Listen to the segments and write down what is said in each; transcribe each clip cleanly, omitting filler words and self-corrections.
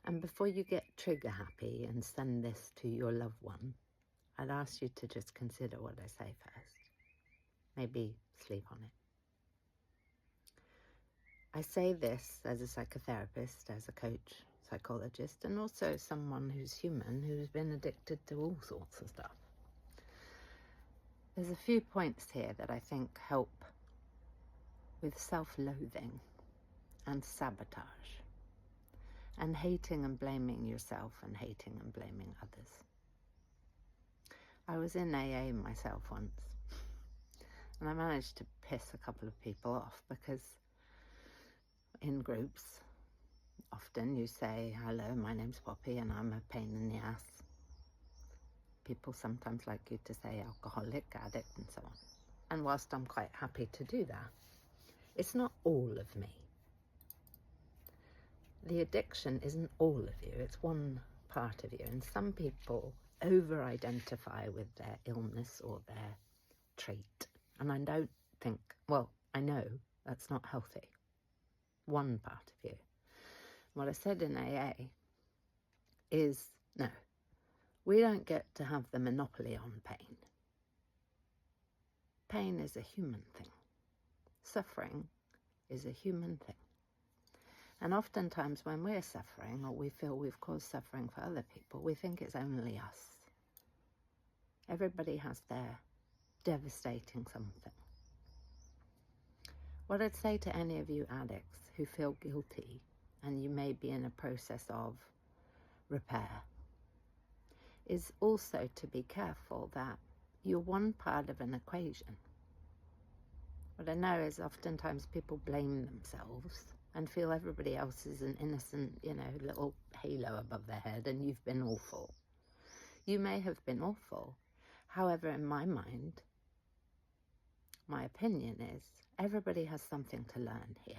And before you get trigger happy and send this to your loved one, I'd ask you to just consider what I say first. Maybe sleep on it. I say this as a psychotherapist, as a coach, psychologist, and also someone who's human, who's been addicted to all sorts of stuff. There's a few points here that I think help with self-loathing and sabotage and hating and blaming yourself and hating and blaming others. I was in AA myself once, and I managed to piss a couple of people off because in groups, often you say, hello, my name's Poppy and I'm a pain in the ass. People sometimes like you to say alcoholic, addict, and so on. And whilst I'm quite happy to do that, it's not all of me. The addiction isn't all of you, it's one part of you. And some people over-identify with their illness or their trait. And I don't think, well, I know that's not healthy. One part of you. What I said in AA is, no, we don't get to have the monopoly on pain. Pain is a human thing. Suffering is a human thing. And oftentimes when we're suffering, or we feel we've caused suffering for other people, we think it's only us. Everybody has their devastating something. What I'd say to any of you addicts who feel guilty, and you may be in a process of repair, is also to be careful that you're one part of an equation. What I know is oftentimes people blame themselves and feel everybody else is an innocent, little halo above their head and you've been awful. You may have been awful. However, in my mind, my opinion is everybody has something to learn here.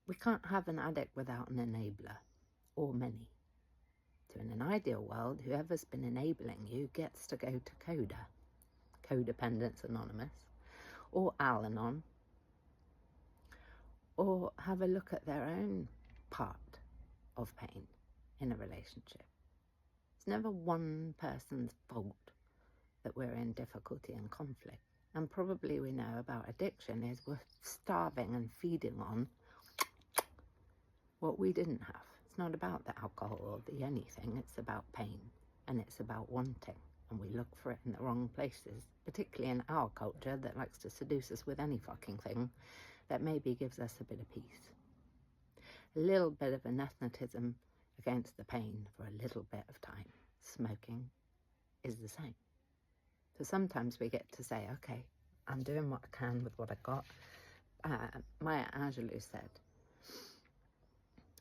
We can't have an addict without an enabler, or many. So in an ideal world, whoever's been enabling you gets to go to CODA, Codependence Anonymous, or Al-Anon, or have a look at their own part of pain in a relationship. It's never one person's fault that we're in difficulty and conflict. And probably we know about addiction is we're starving and feeding on what we didn't have. It's not about the alcohol or the anything, it's about pain and it's about wanting. And we look for it in the wrong places, particularly in our culture that likes to seduce us with any fucking thing that maybe gives us a bit of peace. A little bit of anathematism against the pain for a little bit of time. Smoking is the same. So sometimes we get to say, okay, I'm doing what I can with what I got. Maya Angelou said,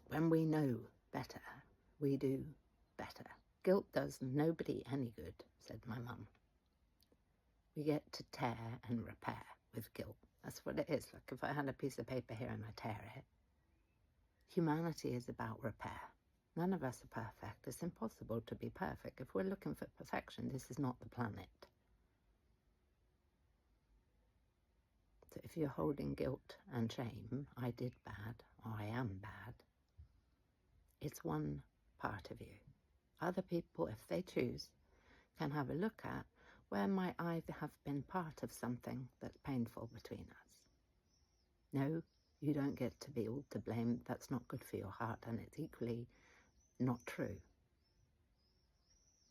when we know better, we do better. Guilt does nobody any good, said my mum. We get to tear and repair with guilt. That's what it is. Like if I had a piece of paper here and I tear it. Humanity is about repair. None of us are perfect. It's impossible to be perfect. If we're looking for perfection, this is not the planet. So if you're holding guilt and shame, I did bad, or I am bad, it's one part of you. Other people, if they choose, can have a look at where might I have been part of something that's painful between us. No, you don't get to be all to blame. That's not good for your heart, and it's equally not true.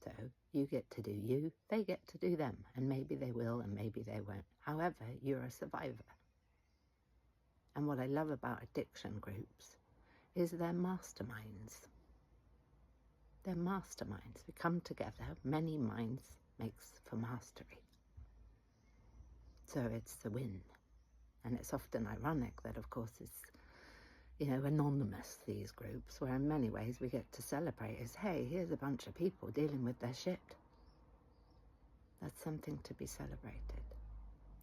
So you get to do you, they get to do them, and maybe they will and maybe they won't. However, you're a survivor. And what I love about addiction groups is they're masterminds. They're masterminds. We come together, many minds makes for mastery. So it's the win. And it's often ironic that, of course, it's, anonymous, these groups, where in many ways we get to celebrate is, hey, here's a bunch of people dealing with their shit. That's something to be celebrated.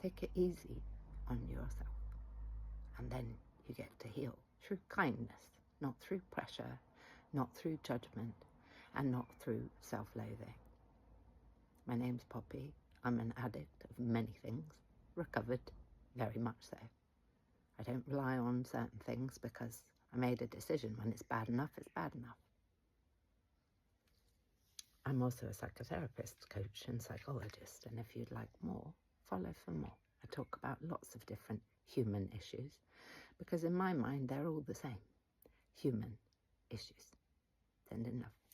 Take it easy on yourself. And then you get to heal through kindness, not through pressure, not through judgment, and not through self-loathing. My name's Poppy. I'm an addict of many things, recovered, very much so. I don't rely on certain things because I made a decision. When it's bad enough, it's bad enough. I'm also a psychotherapist, coach and psychologist, and if you'd like more, follow for more. I talk about lots of different human issues because in my mind they're all the same. Human issues. Send in love.